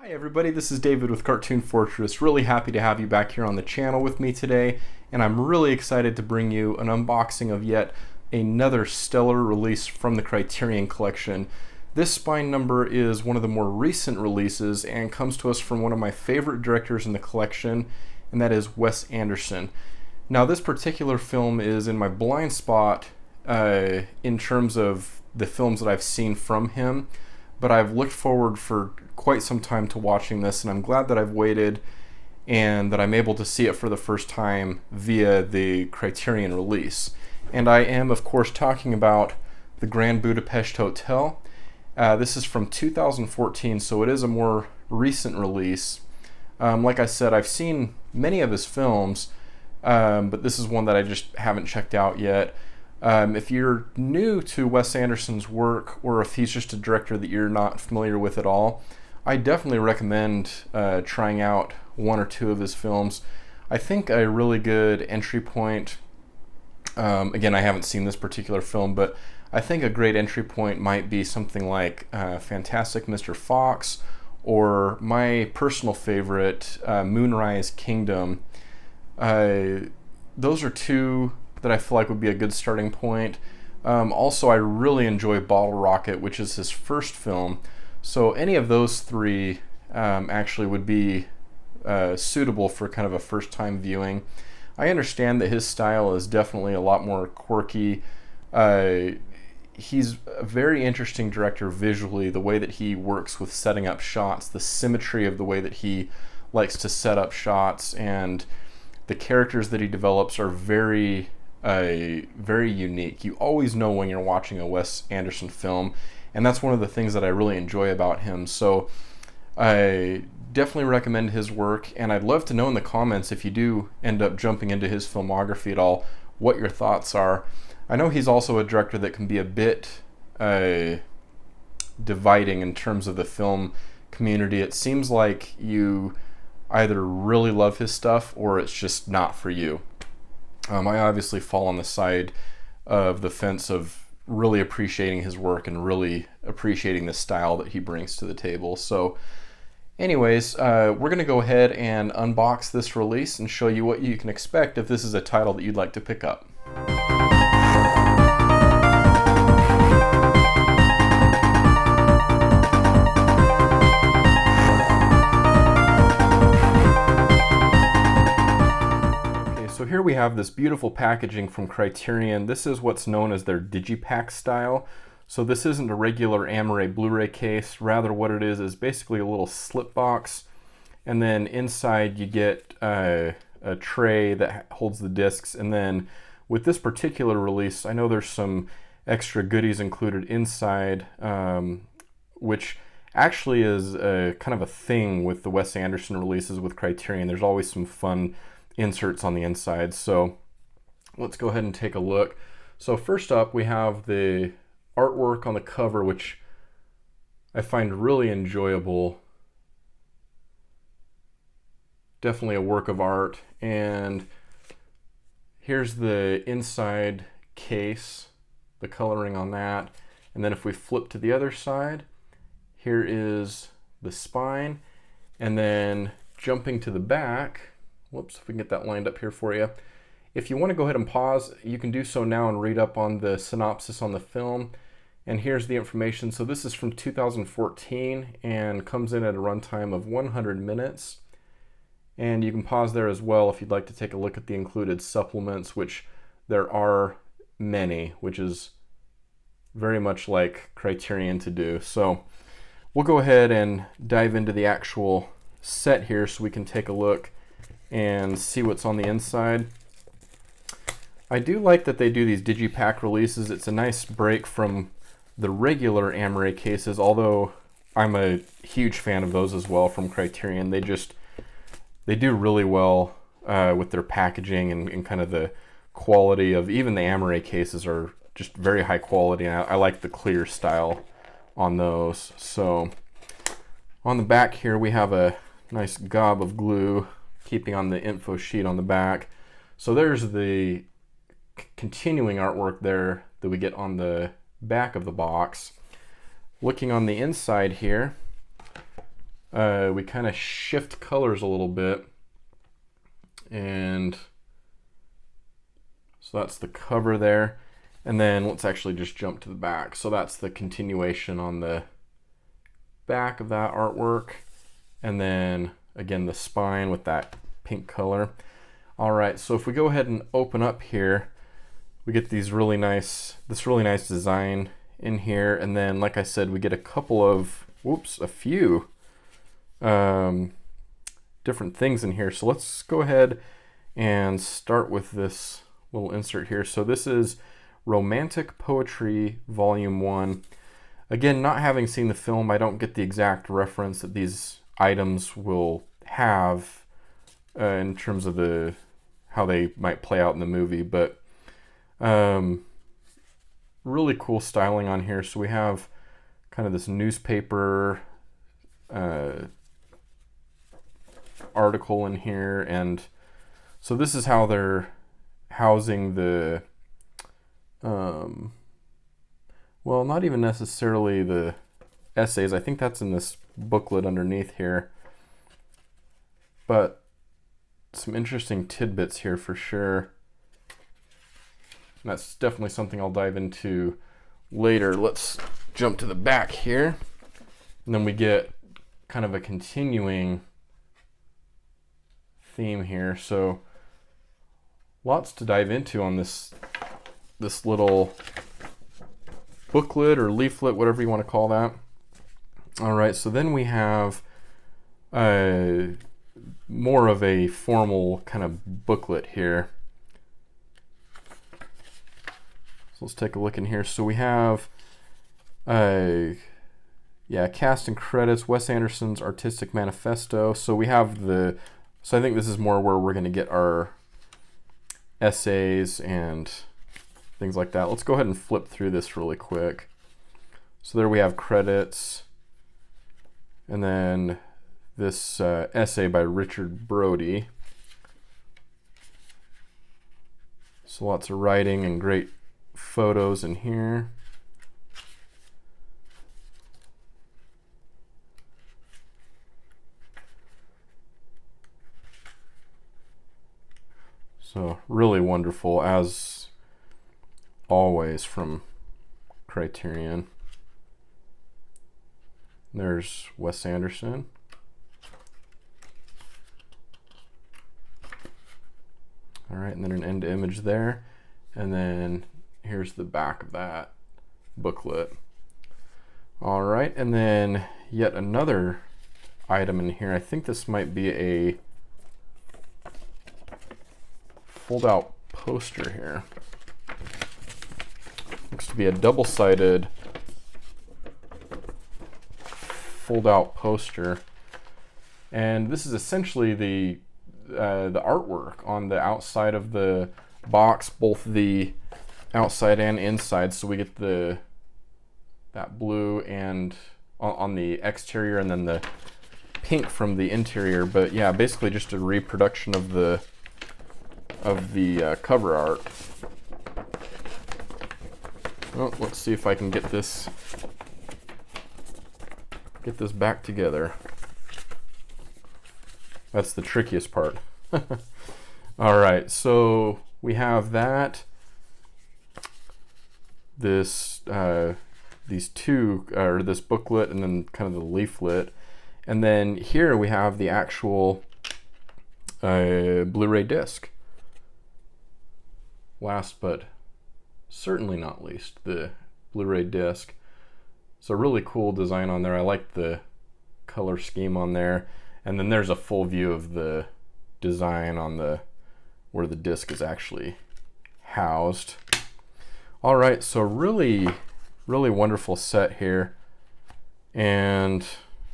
Hi everybody, this is David with Cartoon Fortress. Really happy to have you back here on the channel with me today, and I'm really excited to bring you an unboxing of yet another stellar release from the Criterion Collection. This spine number is one of the more recent releases and comes to us from one of my favorite directors in the collection, and that is Wes Anderson. Now this particular film is in my blind spot in terms of the films that I've seen from him, but I've looked forward for quite some time to watching this, and I'm glad that I've waited and that I'm able to see it for the first time via the Criterion release. And I am, of course, talking about the Grand Budapest Hotel. This is from 2014, so it is a more recent release. Like I said, I've seen many of his films, but this is one that I just haven't checked out yet. If you're new to Wes Anderson's work, or if he's just a director that you're not familiar with at all, I definitely recommend trying out one or two of his films. I think a really good entry point, again, I haven't seen this particular film, but I think a great entry point might be something like Fantastic Mr. Fox, or my personal favorite, Moonrise Kingdom. Those are two that I feel like would be a good starting point. Also, I really enjoy Bottle Rocket, which is his first film. So any of those three actually would be suitable for kind of a first-time viewing. I understand that his style is definitely a lot more quirky. He's a very interesting director visually, the way that he works with setting up shots, the symmetry of the way that he likes to set up shots, and the characters that he develops are very unique. You always know when you're watching a Wes Anderson film, and that's one of the things that I really enjoy about him. So I definitely recommend his work, and I'd love to know in the comments, if you do end up jumping into his filmography at all, what your thoughts are. I know he's also a director that can be a bit dividing in terms of the film community. It seems like you either really love his stuff or it's just not for you. I obviously fall on the side of the fence of really appreciating his work and really appreciating the style that he brings to the table. So anyways, we're going to go ahead and unbox this release and show you what you can expect if this is a title that you'd like to pick up. So here we have this beautiful packaging from Criterion. This is what's known as their Digipack style. So this isn't a regular Amaray Blu-ray case. Rather, what it is basically a little slip box. And then inside you get a tray that holds the discs. And then with this particular release, I know there's some extra goodies included inside, which actually is kind of a thing with the Wes Anderson releases with Criterion. There's always some fun inserts on the inside. So let's go ahead and take a look. So first up, we have the artwork on the cover, which I find really enjoyable. Definitely a work of art. And here's the inside case, the coloring on that. And then if we flip to the other side, here is the spine. And then jumping to the back, whoops, if we can get that lined up here for you. If you want to go ahead and pause, you can do so now and read up on the synopsis on the film. And here's the information. So this is from 2014 and comes in at a runtime of 100 minutes. And you can pause there as well if you'd like to take a look at the included supplements, which there are many, which is very much like Criterion to do. So we'll go ahead and dive into the actual set here so we can take a look and see what's on the inside. I do like that they do these Digipack releases. It's a nice break from the regular Amaray cases, although I'm a huge fan of those as well from Criterion. They do really well with their packaging and kind of the quality of, even the Amaray cases are just very high quality, and I like the clear style on those. So on the back here we have a nice gob of glue keeping on the info sheet on the back. So there's the continuing artwork there that we get on the back of the box. Looking on the inside here, we kind of shift colors a little bit. And so that's the cover there. And then let's actually just jump to the back. So that's the continuation on the back of that artwork. And then again, the spine with that pink color. All right, so if we go ahead and open up here, we get this really nice design in here. And then, like I said, we get a few different things in here. So let's go ahead and start with this little insert here. So this is Romantic Poetry Volume 1. Again, not having seen the film, I don't get the exact reference that these items will have in terms of how they might play out in the movie, but really cool styling on here. So we have kind of this newspaper article in here, and so this is how they're housing the well, not even necessarily the essays. I think that's in this booklet underneath here, but some interesting tidbits here for sure. And that's definitely something I'll dive into later. Let's jump to the back here, and then we get kind of a continuing theme here. So lots to dive into on this little booklet or leaflet, whatever you want to call that. All right, so then we have more of a formal kind of booklet here. So let's take a look in here. So we have cast and credits, Wes Anderson's artistic manifesto. So we have so I think this is more where we're going to get our essays and things like that. Let's go ahead and flip through this really quick. So there we have credits, and then this essay by Richard Brody. So lots of writing and great photos in here. So really wonderful, as always, from Criterion. There's Wes Anderson. All right, and then an end image there. And then here's the back of that booklet. All right, and then yet another item in here. I think this might be a fold-out poster here. Looks to be a double-sided fold-out poster, and this is essentially the artwork on the outside of the box, both the outside and inside. So we get that blue and on the exterior, and then the pink from the interior. But yeah, basically just a reproduction of the cover art. Well, let's see if I can get this back together. That's the trickiest part. All right, so we have that. This these two, or this booklet, and then kind of the leaflet, and then here we have the actual Blu-ray disc. Last but certainly not least, the Blu-ray disc. It's a really cool design on there. I like the color scheme on there. And then there's a full view of the design on where the disc is actually housed. All right, so really, really wonderful set here. And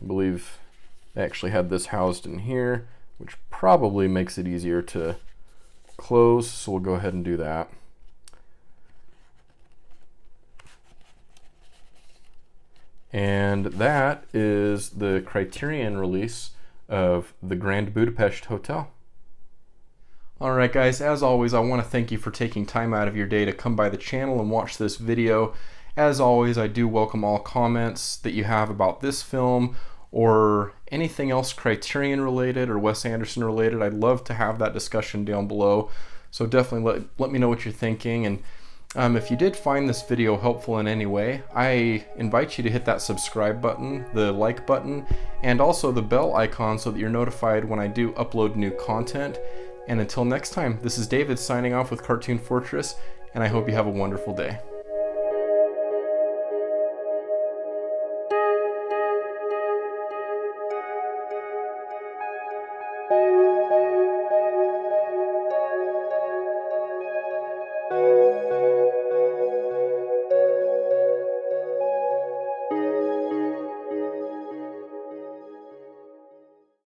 I believe they actually had this housed in here, which probably makes it easier to close, so we'll go ahead and do that. And that is the Criterion release of the Grand Budapest Hotel. Alright guys, as always, I want to thank you for taking time out of your day to come by the channel and watch this video. As always, I do welcome all comments that you have about this film or anything else Criterion related or Wes Anderson related. I'd love to have that discussion down below. So definitely let me know what you're thinking. And if you did find this video helpful in any way, I invite you to hit that subscribe button, the like button, and also the bell icon so that you're notified when I do upload new content. And until next time, this is David signing off with Cartoon Fortress, and I hope you have a wonderful day.